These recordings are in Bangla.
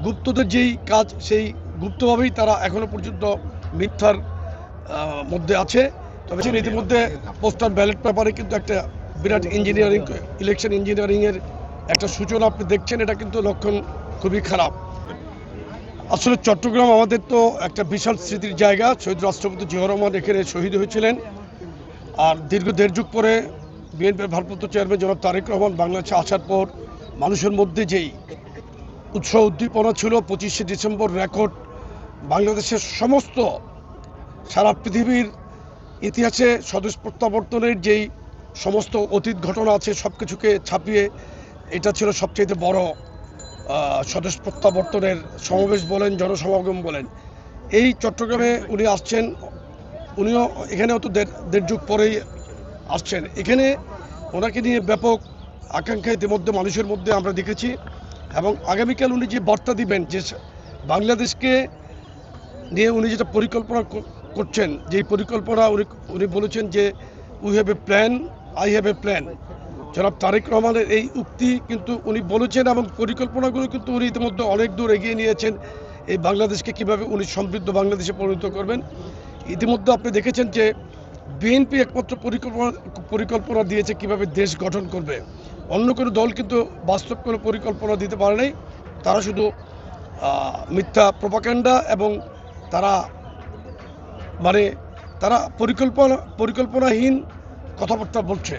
গুপ্তদের যেই কাজ সেই গুপ্তভাবেই তারা এখনো পর্যন্ত মিথ্যার মধ্যে আছে। তবে ইতিমধ্যে পোস্টাল ব্যালট পেপারে কিন্তু একটা বিরাট ইঞ্জিনিয়ারিং ইলেকশন ইঞ্জিনিয়ারিংয়ের একটা সূচনা আপনি দেখছেন, এটা কিন্তু লক্ষণ খুবই খারাপ। আসলে চট্টগ্রাম আমাদের তো একটা বিশাল স্মৃতির জায়গা। শহীদ রাষ্ট্রপতি জিয়াউর রহমান এখানে শহীদ হয়েছিলেন। আর দীর্ঘ দেড় যুগ পরে বিএনপির ভারপ্রাপ্ত চেয়ারম্যান জনাব তারেক রহমান বাংলাদেশে আসার পর মানুষের মধ্যে যেই উৎসাহ উদ্দীপনা ছিল, 25শে ডিসেম্বর রেকর্ড বাংলাদেশের সমস্ত সারা পৃথিবীর ইতিহাসে স্বদেশ প্রত্যাবর্তনের যেই সমস্ত অতীত ঘটনা আছে সব কিছুকে ছাপিয়ে এটা ছিল সবচেয়ে বড় স্বদেশ প্রত্যাবর্তনের সমাবেশ বলেন, জনসমাগম বলেন। এই চট্টগ্রামে উনি আসছেন, উনিও এখানেও তো দেড় যুগ পরেই আসছেন। এখানে ওনাকে নিয়ে ব্যাপক আকাঙ্ক্ষা ইতিমধ্যে মানুষের মধ্যে আমরা দেখেছি, এবং আগামীকাল উনি যে বার্তা দিবেন যে বাংলাদেশকে নিয়ে উনি যেটা পরিকল্পনা করছেন, যেই পরিকল্পনা উনি বলেছেন যে we have a plan, I have a plan. জনাব তারেক রহমানের এই উক্তি কিন্তু উনি বলেছেন এবং পরিকল্পনাগুলো কিন্তু উনি ইতিমধ্যে অনেক দূর এগিয়ে নিয়েছেন। এই বাংলাদেশকে কিভাবে উনি সমৃদ্ধ বাংলাদেশে পরিণত করবেন। ইতিমধ্যে আপনি দেখেছেন যে বিএনপি একমাত্র পরিকল্পনা দিয়েছে কিভাবে দেশ গঠন করবে। অন্য কোনো দল কিন্তু বাস্তব কোনো পরিকল্পনা দিতে পারে নাই। তারা শুধু মিথ্যা প্রপাগান্ডা এবং তারা পরিকল্পনাহীন কথাবার্তা বলছে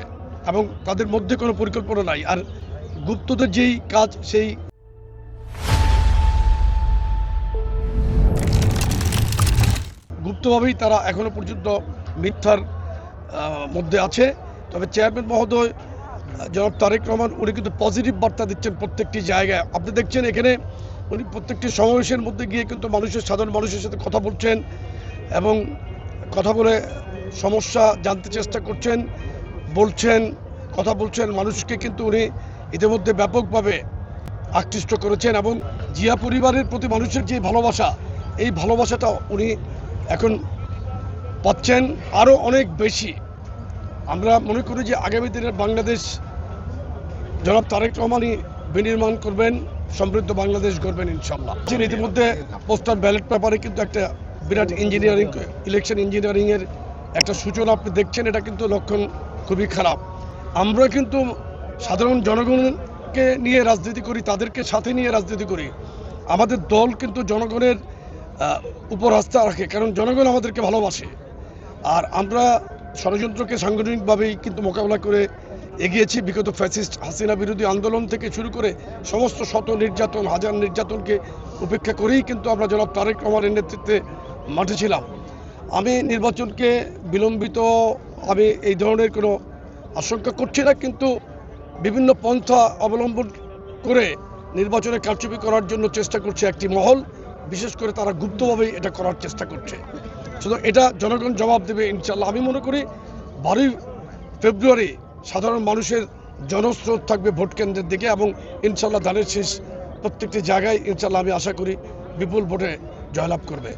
এবং তাদের মধ্যে কোনো পরিকল্পনা নাই। আর গুপ্তদের যেই কাজ সেই গুপ্তভাবেই তারা এখনো পর্যন্ত মিথ্যার মধ্যে আছে। তবে চেয়ারম্যান মহোদয় জনাব তারেক রহমান উনি কিন্তু পজিটিভ বার্তা দিচ্ছেন প্রত্যেকটি জায়গায়। আপনি দেখছেন এখানে উনি প্রত্যেকটি সমাবেশের মধ্যে গিয়ে কিন্তু সাধারণ মানুষের সাথে কথা বলছেন এবং কথা বলে সমস্যা জানতে চেষ্টা করছেন, কথা বলছেন। মানুষকে কিন্তু উনি ইতিমধ্যে ব্যাপকভাবে আকৃষ্ট করেছেন এবং জিয়া পরিবারের প্রতি মানুষের যে ভালোবাসা, এই ভালোবাসাটা উনি এখন পাচ্ছেন আরও অনেক বেশি। আমরা মনে করি যে আগামী দিনের বাংলাদেশ জনাব তারেক রহমানই বিনির্মাণ করবেন, সমৃদ্ধ বাংলাদেশ গড়বেন ইনশাল্লাহ। ইতিমধ্যে পোস্টাল ব্যালট পেপারে কিন্তু একটা বিরাট ইলেকশন ইঞ্জিনিয়ারিংয়ের একটা সূচনা আপনি দেখছেন, এটা কিন্তু লক্ষণ খুবই খারাপ। আমরা কিন্তু সাধারণ জনগণকে নিয়ে রাজনীতি করি, তাদেরকে সাথে নিয়ে রাজনীতি করি। আমাদের দল কিন্তু জনগণের উপর আস্থা রাখে, কারণ জনগণ আমাদেরকে ভালোবাসে। আর আমরা ষড়যন্ত্রকে সাংগঠনিকভাবেই কিন্তু মোকাবেলা করে এগিয়েছি। বিগত ফ্যাসিস্ট হাসিনা বিরোধী আন্দোলন থেকে শুরু করে সমস্ত হাজার নির্যাতনকে উপেক্ষা করেই কিন্তু আমরা জনাব তারেক রহমানের নেতৃত্বে মাঠে ছিলাম। আমি নির্বাচনকে বিলম্বিত আমি এই ধরনের কোনো আশঙ্কা করছি না, কিন্তু বিভিন্ন পন্থা অবলম্বন করে নির্বাচনে কারচুপি করার জন্য চেষ্টা করছে একটি মহল, বিশেষ করে তারা গুপ্তভাবেই এটা করার চেষ্টা করছে। সুতরাং এটা জনগণ জবাব দেবে ইনশাল্লাহ। আমি মনে করি 12 ফেব্রুয়ারি সাধারণ মানুষের জনস্রোত থাকবে ভোট কেন্দ্রের দিকে এবং ইনশাল্লাহ ধানের শীষ প্রত্যেকটি জায়গায় ইনশাল্লাহ আমি আশা করি বিপুল ভোটে জয়লাভ করবে।